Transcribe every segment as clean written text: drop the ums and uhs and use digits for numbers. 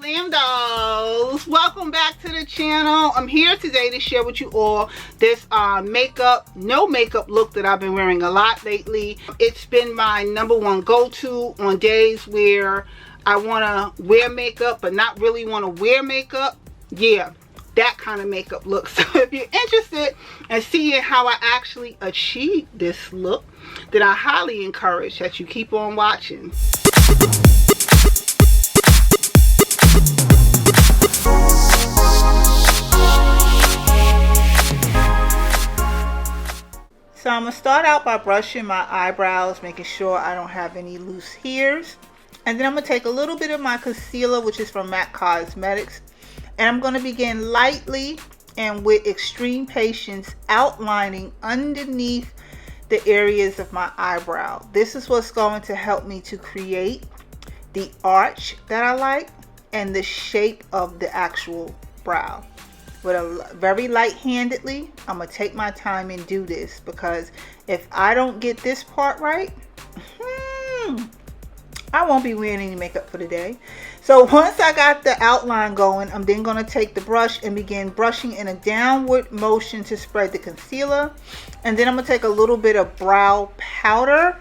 Glam Dolls, welcome back to the channel. I'm here today to share with you all this no makeup look that I've been wearing a lot lately. It's been my #1 go-to on days where I want to wear makeup but not really want to wear makeup. Yeah, that kind of makeup look. So if you're interested in seeing how I actually achieve this look, then I highly encourage that you keep on watching. So I'm going to start out by brushing my eyebrows, making sure I don't have any loose hairs. And then I'm going to take a little bit of my concealer, which is from MzGlamourAddict Cosmetics. And I'm going to begin lightly and with extreme patience outlining underneath the areas of my eyebrow. This is what's going to help me to create the arch that I like and the shape of the actual brow. With a very light-handedly, I'm going to take my time and do this, because if I don't get this part right, I won't be wearing any makeup for the day. So once I got the outline going, I'm then going to take the brush and begin brushing in a downward motion to spread the concealer. And then I'm going to take a little bit of brow powder.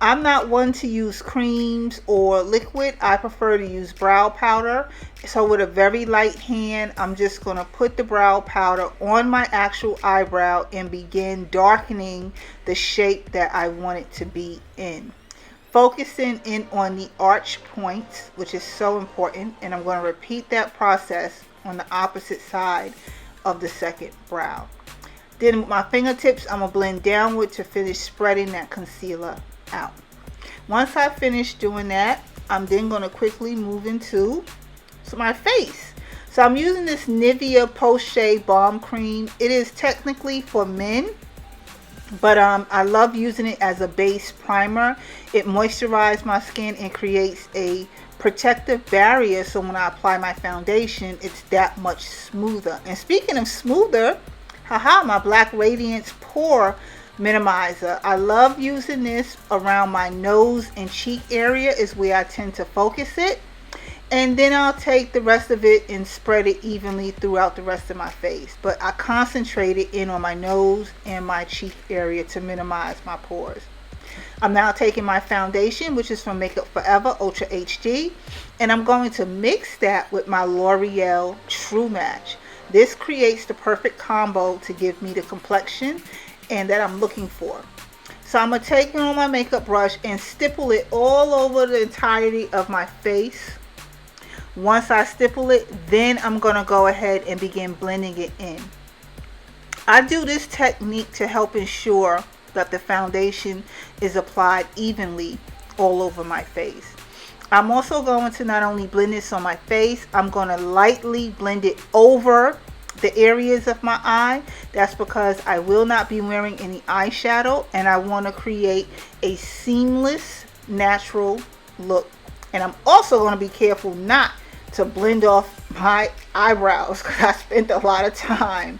I'm not one to use creams or liquid. I prefer to use brow powder. So with a very light hand, I'm just going to put the brow powder on my actual eyebrow and begin darkening the shape that I want it to be in. Focusing in on the arch points, which is so important. And I'm going to repeat that process on the opposite side of the second brow. Then with my fingertips, I'm going to blend downward to finish spreading that concealer out. Once I finish doing that, I'm then going to quickly move into my face. So I'm using this Nivea Post-Shave Balm Cream. It is technically for men, but I love using it as a base primer. It moisturizes my skin and creates a protective barrier, so when I apply my foundation, it's that much smoother. And speaking of smoother, haha, my Black Radiance Pore Minimizer. I love using this around my nose and cheek area, is where I tend to focus it. And then I'll take the rest of it and spread it evenly throughout the rest of my face. But I concentrate it in on my nose and my cheek area to minimize my pores. I'm now taking my foundation, which is from Makeup Forever Ultra HD. And I'm going to mix that with my L'Oreal True Match. This creates the perfect combo to give me the complexion and that I'm looking for. So I'm going to take it on my makeup brush and stipple it all over the entirety of my face. Once I stipple it, then I'm going to go ahead and begin blending it in. I do this technique to help ensure that the foundation is applied evenly all over my face. I'm also going to not only blend this on my face, I'm going to lightly blend it over the areas of my eye. That's because I will not be wearing any eyeshadow, and I want to create a seamless, natural look. And I'm also going to be careful not to blend off my eyebrows, because I spent a lot of time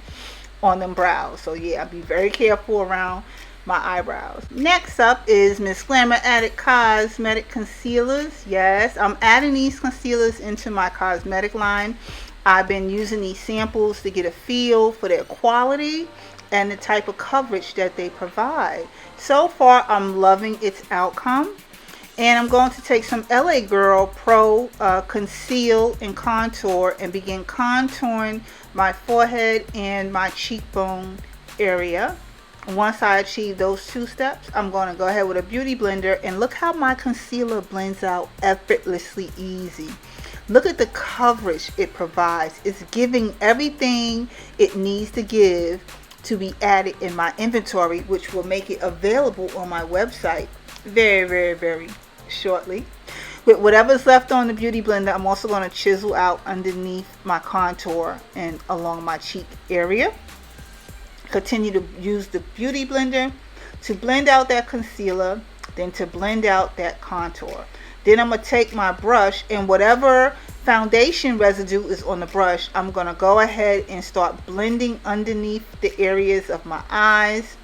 on them brows. So yeah, I'll be very careful around my eyebrows. Next up is MzGlamourAddict Cosmetic Concealers. Yes, I'm adding these concealers into my cosmetic line. I've been using these samples to get a feel for their quality and the type of coverage that they provide. So far, I'm loving its outcome. And I'm going to take some LA Girl Pro Conceal and Contour and begin contouring my forehead and my cheekbone area. Once I achieve those two steps, I'm going to go ahead with a beauty blender, and look how my concealer blends out effortlessly easy. Look at the coverage it provides. It's giving everything it needs to give to be added in my inventory, which will make it available on my website very shortly. With whatever's left on the beauty blender, I'm also going to chisel out underneath my contour and along my cheek area. Continue to use the beauty blender to blend out that concealer, then to blend out that contour. Then I'm going to take my brush, and whatever foundation residue is on the brush, I'm going to go ahead and start blending underneath the areas of my eyes,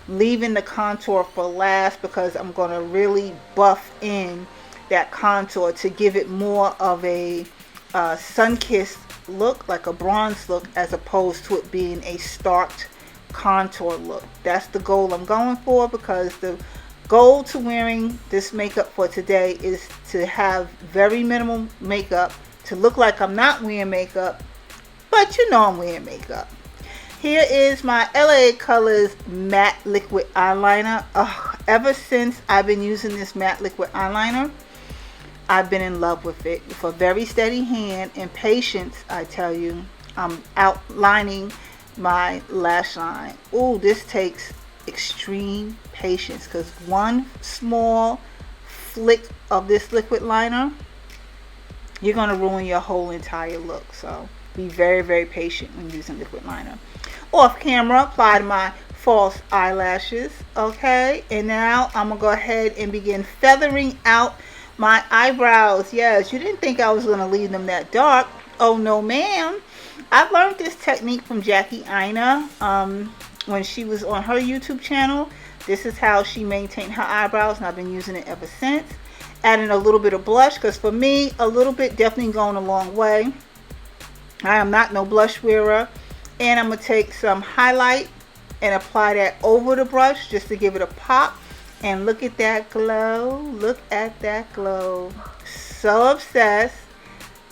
leaving the contour for last, because I'm going to really buff in that contour to give it more of a sun-kissed look, like a bronze look, as opposed to it being a stark contour look. That's the goal I'm going for, because the goal to wearing this makeup for today is to have very minimal makeup, to look like I'm not wearing makeup, but you know I'm wearing makeup. Here is my LA Colors matte liquid eyeliner. Ever since I've been using this matte liquid eyeliner, I've been in love with it. With a very steady hand and patience, I tell you, I'm outlining my lash line. Ooh, this takes extreme patience, because one small flick of this liquid liner, you're going to ruin your whole entire look. So be very, very patient when using liquid liner. Off camera, applied my false eyelashes. Okay, and now I'm gonna go ahead and begin feathering out my eyebrows. Yes, you didn't think I was gonna leave them that dark. Oh no, ma'am. I learned this technique from Jackie Aina when she was on her YouTube channel. This is how she maintained her eyebrows, and I've been using it ever since. Adding a little bit of blush, because for me, a little bit definitely going a long way. I am not no blush wearer. And I'm going to take some highlight and apply that over the brush just to give it a pop. And look at that glow. Look at that glow. So obsessed.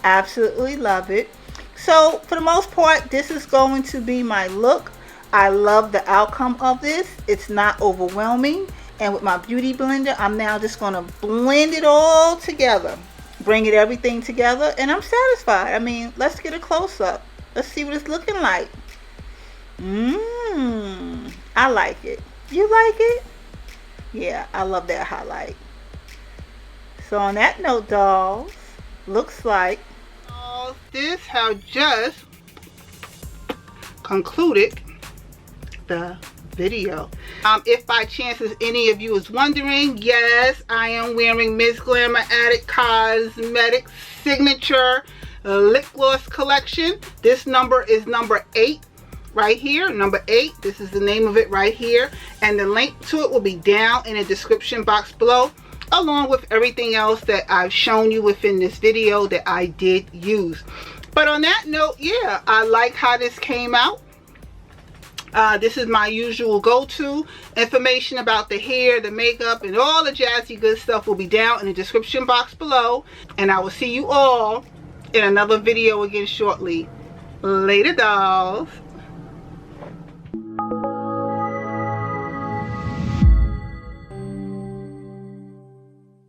Absolutely love it. So for the most part, this is going to be my look. I love the outcome of this. It's not overwhelming. And with my beauty blender, I'm now just going to blend it all together. Bring it everything together. And I'm satisfied. I mean, let's get a close-up. Let's see what it's looking like. I like it. You like it? Yeah, I love that highlight. So on that note, dolls, looks like this has just concluded the video. If by chance any of you is wondering, yes, I am wearing MzGlamourAddict Cosmetics signature lip gloss collection. This number is number 8 right here. Number 8. This is the name of it right here, and the link to it will be down in the description box below, along with everything else that I've shown you within this video that I did use. But on that note, yeah, I like how this came out. This is my usual go-to. Information about the hair, the makeup, and all the jazzy good stuff will be down in the description box below, and I will see you all in another video again shortly. Later, dolls.